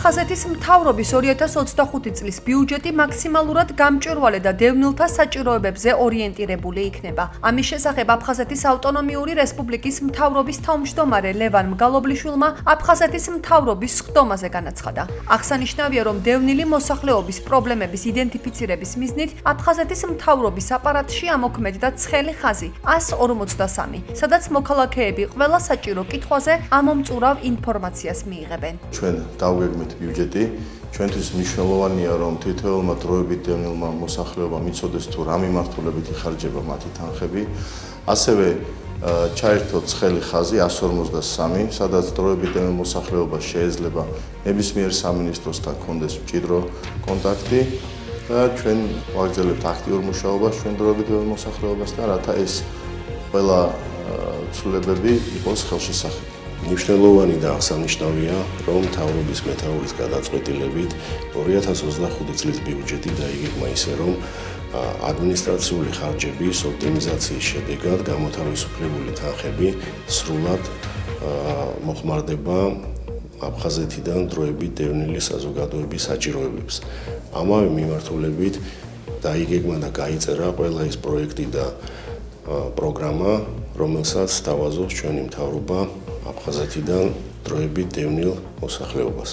აფხაზეთის მთავრობის 2025 წლის ბიუჯეტი მაქსიმალურად გამჭვირვალე და დევნილთა საჭიროებებზე ორიენტირებული იქნება. ამის შესახებ აფხაზეთის ავტონომიური რესპუბლიკის მთავრობის თავმჯდომარე ლევან მგალობლიშვილმა აფხაზეთის მთავრობის სხდომაზე განაცხადა. აღსანიშნავია, რომ დევნილი მოსახლეობის პრობლემების იდენტიფიცირების მიზნით აფხაზეთის მთავრობის აპარატში ამოქმედდა ცხელი ხაზი 153, სადაც მოქალაქეები ყველა საჭირო კითხვაზე ამომწურავ ინფორმაციას მიიღებენ. ჩვენ დავგეგმეთ ბიუჯეტი, ჩვენთვის მნიშვნელოვანია, რომ თითოეულმა დროებით დევნილმა მოსახლეობამ იცოდეს თუ რა მიმართულებით იხარჯება მათი თანხები. ასევე ჩაერთოთ ცხელი ხაზი 153, სადაც დროებით დევნილ მოსახლეობას შეეძლება ნებისმიერ სამინისტროსთან კონდეს მჭიდრო კონტაქტი და ჩვენ ვაგრძელებთ აქტიურ მუშაობას ჩვენ დროებით დევნილ მოსახლეობასთან, რათა ეს ყველა ცვლილებები იყოს ხელშესახები. Მნიშვნელოვანი და აღსანიშნავია, რომ მთავრობის მეთაურის გადაწყვეტილებით 2025 წლის ბიუჯეტი დაიგეგმა ისე, რომ ადმინისტრაციული ხარჯების ოპტიმიზაციის შედეგად გამოთავისუფლებული თანხები სრულად მოხმარდება აფხაზეთიდან დროებით დევნილი საზოგადოების საჭიროებებს. ამავე მიმართულებით დაიგეგმა და გაიწერა ყველა ის პროექტი და პროგრამა, რომელსაც სთავაზობს ჩვენი მთავრობა აფხაზეთიდან დროებით დევნილ მოსახლეობას.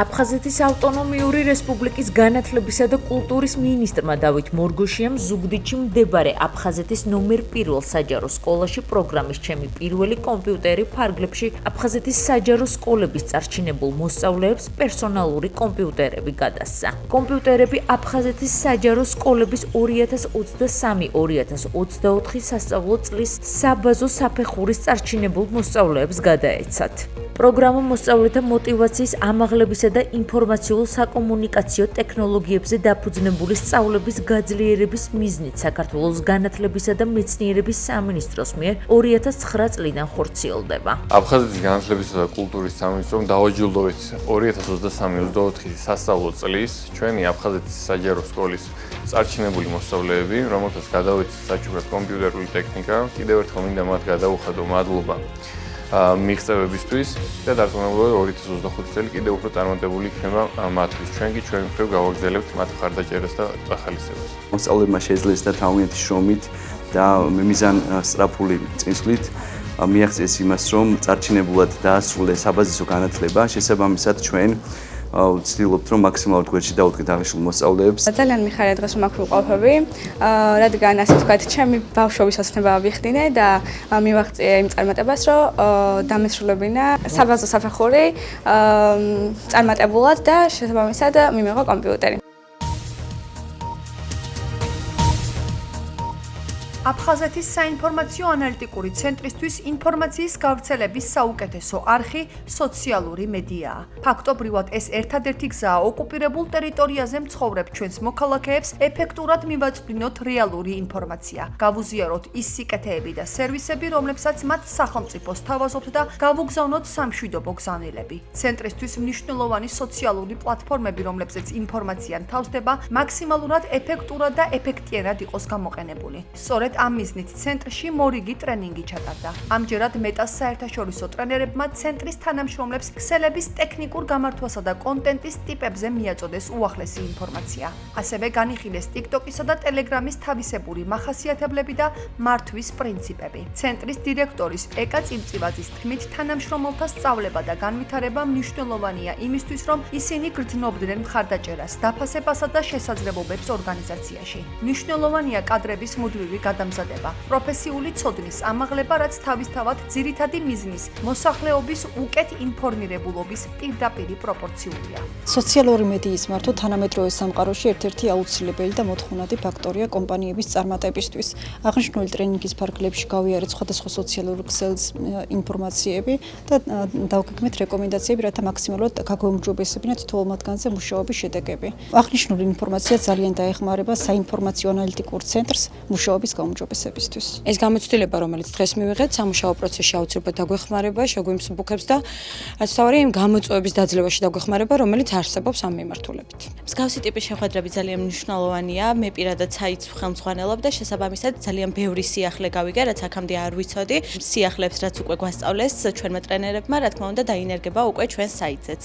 აფხაზეთის ავტონომიური რესპუბლიკის განათლებისა და კულტურის მინისტრმა დავით მორგოშიამ ზუგდიდში მდებარე აფხაზეთის ნომერ 1 საჯარო სკოლაში პროგრამის ჩემი პირველი კომპიუტერი ფარგლებში აფხაზეთის საჯარო სკოლების წარჩინებულ მოსწავლეებს პერსონალური კომპიუტერები გადასცა. კომპიუტერები აფხაზეთის საჯარო სკოლების 2023-2024 სასწავლო წლის საბაზო საფეხურის წარჩინებულ მოსწავლეებს გადაეცათ. პროგრამა მოსწავლეთა მოტივაციის ამაღლებისა და ინფორმაციულ საკომუნიკაციო ტექნოლოგიებზე დაფუძნებული სწავლების გაძლიერების მიზნით საქართველოს განათლებისა და მეცნიერების სამინისტროს მიერ 2009 წლიდან ხორციელდება. აფხაზეთის განათლებისა და კულტურის სამინისტრომ დააჯილდოვეთ 2023-24 სასწავლო წლის ჩვენი აფხაზეთის საჯარო სკოლის წარჩინებული მოსწავლეები, რომელთაც გადავეცით საჩუქრად კომპიუტერული ტექნიკა. კიდევ ერთხელ მინდა მათ გადაუხადო მადლობა მიღწევებისთვის და დარწმუნებული 2025 წელი კიდევ უფრო წარმატებული იქნება მათთვის. ჩვენ კი ჩვენ მხრივ გავაგრძელებთ მათ მხარდაჭერას და წახალისებას. მოსწავლეებმა შეძლეს და თავიანთი შრომით და მიზან სწრაფული წინსვლით მიაღწიეს იმას, რომ წარჩინებულად დაასრულეს საბაზისო განათლება. შესაბამისად ჩვენ ვცდილობთ, რომ მაქსიმალურად გვერდში დავუდგეთ აღნიშნულ მოსწავლეებს. ძალიან მიხარია დღეს რომ აქ ვიყავები, რადგან ასე ვთქვათ, ჩემი ბავშვობის ოცნება ვიხდინე და მივაღწია იმ წარმატებას, რომ დამესრულებინა საბაზო საფეხური წარმატებულად და შესაბამისად მიმიღო კომპიუტერი. აფხაზეთის საინფორმაციო ანალიტიკური ცენტრისთვის ინფორმაციის გავრცელების საუკეთესო არხი სოციალური მედიაა. ფაქტობრივად ეს ერთადერთი გზაა ოკუპირებულ ტერიტორიაზე მცხოვრებ ჩვენს მოქალაქეებს ეფექტურად მივაწვდინოთ რეალური ინფორმაცია. გავუზიაროთ ის სიკეთეები და სერვისები, რომლებსაც მათ სახელმწიფო სთავაზობთ და გავუგზავნოთ სამშვიდობო გზავნილები. ცენტრისთვის მნიშვნელოვანი სოციალური პლატფორმები, რომლებზეც ინფორმაცია თავსდება, მაქსიმალურად ეფექტურად და ეფექტიანად იყოს გამოყენებული. სწორედ ამ მიზნით ცენტრში მორიგი ტრენინგი ჩატარდა. ამჯერად მეტას საერთაშორისო ტრენერებმა ცენტრის თანამშრომლებს ქსელების ტექნიკურ გამართვასა და კონტენტის ტიპებზე მიაწოდეს უახლესი ინფორმაცია. ასევე განიხილეს TikTok-ისა და Telegram-ის თავისებური მახასიათებლები და მართვის პრინციპები. ცენტრის დირექტორის ეკა წილწივაძის თქმით, თანამშრომელთა სწავლება და განვითარება მნიშვნელოვანია იმისთვის, რომ ისინი გრძნობდნენ მხარდაჭერას, დაფასებასა და შესაძლებლობებს ორგანიზაციაში. მნიშვნელოვანია კადრების მუდმივი გადამზადება, პროფესიული ცოდნის ამაღლება, რაც თავისთავად ძირითადი მიზნის მოსახლეობის უკეთ ინფორმირებულობის პირდაპირი პროპორციულია. სოციალური მედიის მართვა თანამედროვე სამყაროში ერთ-ერთი აუცილებელი და მოთხოვნადი ფაქტორია კომპანიების წარმატებისთვის. აღნიშნული ტრენინგის ფარგლებში გავიარეთ სხვადასხვა სოციალური ქსელის ინფორმაციები და დავგეგმეთ რეკომენდაციები, რათა მაქსიმალურად გაგვეუმჯობესებინათ თვალ მათგანზე მუშაობის შედეგები. აღნიშნული ინფორმაცია ძალიან დაეხმარება საინფორმაციო ანალიტიკურ ცენტრს მუშაობის გაუმჯობესებისთვის. ეს გამოცდილება, რომელიც დღეს მივიღეთ, სამუშაო პროცესში აუცილებლად დაგვეხმარება, შეგვიმსუბუქებს და რაც თავარი იმ გამოწვევების დაძლევაში დაგვეხმარება, რომელიც არსებობს ამ მიმართულებით. მსგავსი ტიპის შეხვედრები ძალიან მნიშვნელოვანია. მე პირადად საიტს ხელმძღვანელობ და შესაბამისად ძალიან ბევრი სიახლე გავიგე, რაც აქამდე არ ვიცოდი. სიახლეებს, რაც უკვე გვასწავლეს ჩვენმა ტრენერებმა, რა თქმა უნდა, დაინერგება უკვე ჩვენს საიტზეც.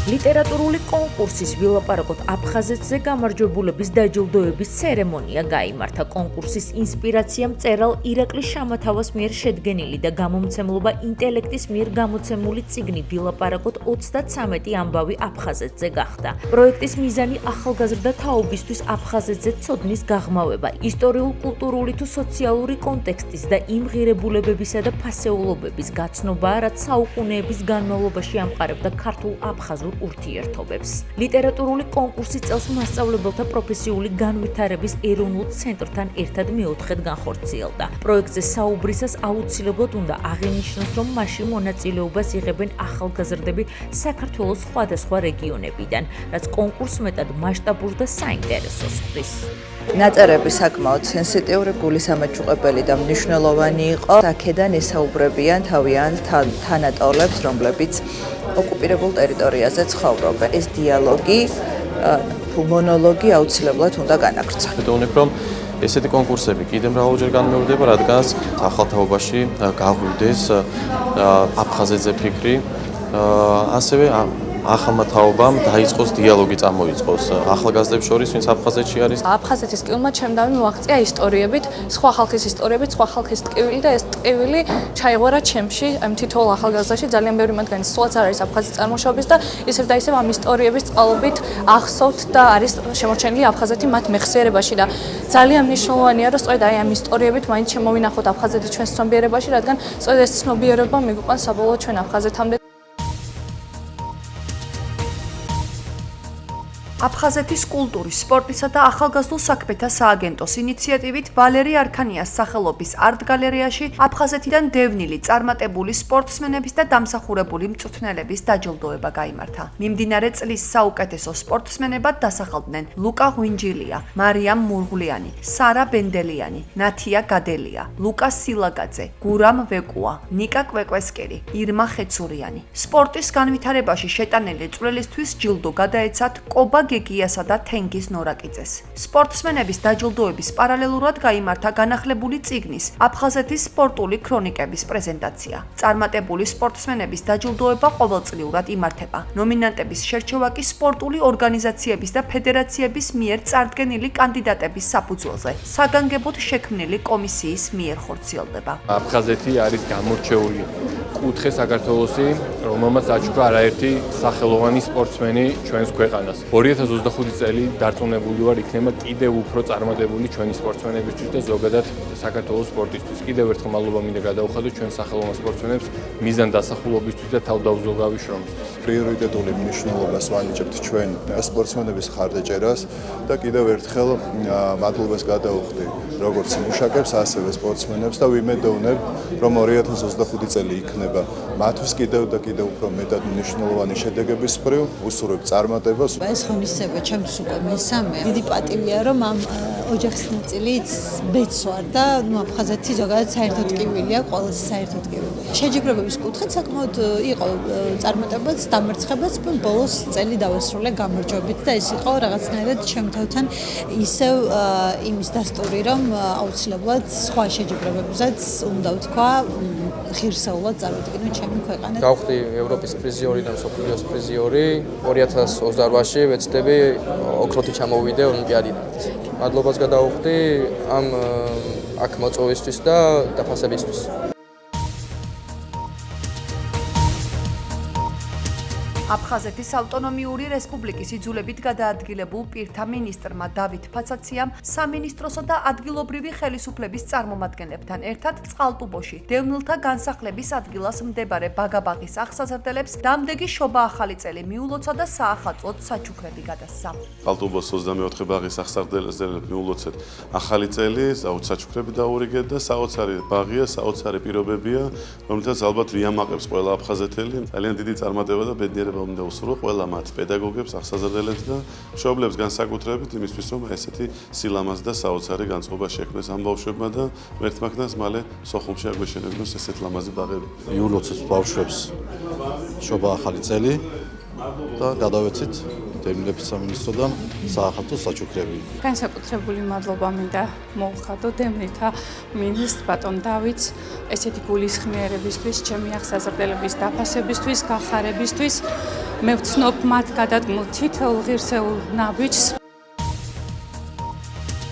ლიტერატურული კონკურსის ვილაპარაკოთ აფხაზეთზე გამარჯვებულების დაჯილდოების ცერემონია გაიმართა. კონკურსის ინსპირაცია მწერალ ირაკლი შამათავას მიერ შედგენილი და გამომცემლობა ინტელექტის მიერ გამოცემული წიგნი ვილაპარაკოთ 33 ამბავი აფხაზეთზე გახდა. პროექტის მიზანი ახალგაზრდა თაობისთვის აფხაზეთზე ცოდნის გაღრმავება, ისტორიულ-კულტურული თუ სოციალური კონტექსტის და იმ ღირებულებებისა და ფასეულობების გაცნობაა, რაც საუკუნეების განმავლობაში ამყარებდა ქართულ აფხაზურ ურთიერთობებს. ლიტერატურული კონკურსი წელს მასწავლებელთა პროფესიული განვითარების ეროვნულ ცენტრთან ერთად მეოთხედ განხორციელდა. პროექტზე საუბრისას აუცილებლად უნდა აღინიშნოს, რომ მასში მონაწილეობას იღებენ ახალგაზრდები საქართველოს სხვადასხვა რეგიონებიდან, რაც კონკურსს მეტად მასშტაბურს და საინტერესოს ხდის. ნაწერები საკმაოდ სენსიტიური, გულისამაჯუყებელი და მნიშვნელოვანი იყო. აქედან ესაუბრებიან თავიანთ თანატოლებს, რომლებიც ოკუპირებულ ტერიტორიაზე ცხოვრობენ. ეს დიალოგი, მონოლოგი აუცილებლად უნდა განაგრძო. ვეტყობ, რომ ესეთი კონკურსები კიდევ მრავალჯერ განმეორდება, რადგანაც ახალთაობაში გაღვივდეს აფხაზეთზე ფიქრი, ასევე ახალმა თაობამ დაიწყოს დიალოგი წამოიწყოს ახალგაზრდებს შორის, ვინც აფხაზეთში არის. აფხაზეთის ტკივილმა ჩემდავი მოაღწია ისტორიებით, სხვა ხალხის ისტორიებით, სხვა ხალხის ტკივილი და ეს ტკივილი ჩაიღვარა ჩემში, თითოეულ ახალგაზრდაში ძალიან ბევრი მათგანი სულაც არ არის აფხაზეთის წარმოშობის და ისევ და ისევ ამ ისტორიების წყალობით ახსოვთ და არის შემორჩენილი აფხაზეთი მათ მეხსიერებაში და ძალიან მნიშვნელოვანია, რომ სწორედ აი ამ ისტორიებით მაინც შემოვინახოთ აფხაზეთი ჩვენს ცნობიერებაში, რადგან სწორედ ეს ცნობიერება მიგვიყვანს საბოლოოდ ჩვენ აფხაზეთამდე. აფხაზეთის კულტურის, სპორტისა და ახალგაზრდულ საქმეთა სააგენტოს ინიციატივით ვალერი არქანიას სახელობის არტ-გალერეაში აფხაზეთიდან დევნილი წარმატებული სპორტსმენების და დამსახურებული მწვრთნელების დაჯილდოება გაიმართა. მიმდინარე წლის საუკეთესო სპორტსმენებად დასახელდნენ ლუკა ღვინჯილია, მარიამ მურღლიანი, სარა ბენდელიანი, ნათია გადელია, ლუკა სილაგაძე, გურამ ვეკუა, ნიკა კვეკვესკერი, ირმა ხეცურიანი. სპორტის განვითარებაში შეტანილი წვლილისთვის ჯილდო გადაეცათ კობა გეგიასა და თენგიზ ნორაკიძეს. სპორტსმენების დაჯილდოების პარალელურად გაიმართა განახლებული წიგნის აფხაზეთის სპორტული ქრონიკების პრეზენტაცია. წარმატებული სპორტსმენების დაჯილდოება ყოველწლიურად იმართება. ნომინანტების შერჩევა კი სპორტული ორგანიზაციების და ფედერაციების მიერ წარდგენილი კანდიდატების საფუძველზე საგანგებოდ შექმნილი კომისიის მიერ ხორციელდება. აფხაზეთი არის გამორჩეული კუთხე საქართველოსი, რომელმაც აჩუქა არაერთი სახელოვანი სპორტსმენი ჩვენს ქვეყანას. 2025 წელი დარწმუნებული ვარ, იქნება კიდევ უფრო წარმატებული ჩვენი სპორტსმენებისთვის და ზოგადად საქართველოს სპორტისთვის. კიდევ ერთხელ მადლობა მინდა გადაუხადოთ ჩვენ სახელოვან სპორტსმენებს მიზან დასახულობისთვის და თავდაუზოგავი შრომისთვის. პრიორიტეტული მნიშვნელობას ვანიჭებთ ჩვენ სპორტსმენების ხარდაჭერას და კიდევ ერთხელ მადლობას გადაუხდი როგორც მუშაკებს, ასევე სპორტსმენებს და ვიმედოვნებ, რომ 2025 წელი იქნება მათთვის კიდევ და კიდევ უფრო მეტად მნიშვნელოვანი შედეგების მხრივ, უსურვებ წარმატებას. ეს ღონისძიება ჩემთვის უკვე მესამე. დიდი პატივია, რომ ამ ოჯახის ნაწილიც მეც ვარ და აფხაზეთი ზოგადად საერთო ტკივილია, ყველაზე საერთო ტკივილი. შეჯიბრებების კუთხით საკმაოდ იყო წარმატებაც, დამარცხებაც, ბოლოს წელი დავესრულე გამარჯვებით და ეს იყო რაღაცნაირად ჩემ თავთან ისევ იმის დასტური, რომ აუცილებლად სხვა შეჯიბრებებზეც უნდა ვთქვა ღირსეულად წარუდგინო ჩემი ქვეყანა. გავხდი ევროპის პრიზიორი და მსოფლიოს პრიზიორი 2028-ში ვეცდები ოქროთი ჩამოვიდე ოლიმპიადიდან. მადლობას გადაუხდი ამ აქ მოწვევისთვის და დაფასებისთვის. აფხაზეთის ავტონომიური რესპუბლიკის იძულებით გადაადგილებულ პირთა მინისტრმა დავით ფაცაციამ სამინისტროსო და ადგილობრივი ხელისუფლების წარმომადგენლებთან ერთად წყალტუბოში დევნილთა განსახლების ადგილას მდებარე ბაგაბაღის აღსაზრდელებს დამდეგი შობა ახალი წელი მიულოცა და საახალწლოდ საჩუქრები გადასცა. წყალტუბოს 24 ბაღის აღსაზრდელებს მიულოცეთ ახალი წელი, საჩუქრები დაურიგეთ და საოცარი ბაღია, საოცარი პირობებია, რომელთაც ალბათ ვიამაყებს ყველა აფხაზეთელი. ძალიან დიდი წარმატება და ბედნიერება განათლება უნდა უსრულო ყველა მათ პედაგოგებს, აღსაზრდელებს და მშობლებს განსაკუთრებით იმისთვის, რომ ესეთი სილამაზ და საოცარი განწყობა შექმნეს ამ ბავშვებმა და მერთმაკნას მალე სოხუმში აგვეშენებინოს ესეთ ლამაზი ბაღები. იული 20-ს ბავშვებს შობა ახალი წელი და გადავეცით დევნილების სამინისტროდან საახალწლო საჩუქრები. განსაკუთრებული მადლობა მინდა მოუხადო დევნილთა მინისტრ ბატონ დავითს ესეთი გულისხმიერებისთვის, ჩემი აღსაზრდელების დაფასებისთვის, გახარებისთვის. მე ვცნობ მათ გადადგმულ თითოეულ ღირსეულ ნაბიჯს.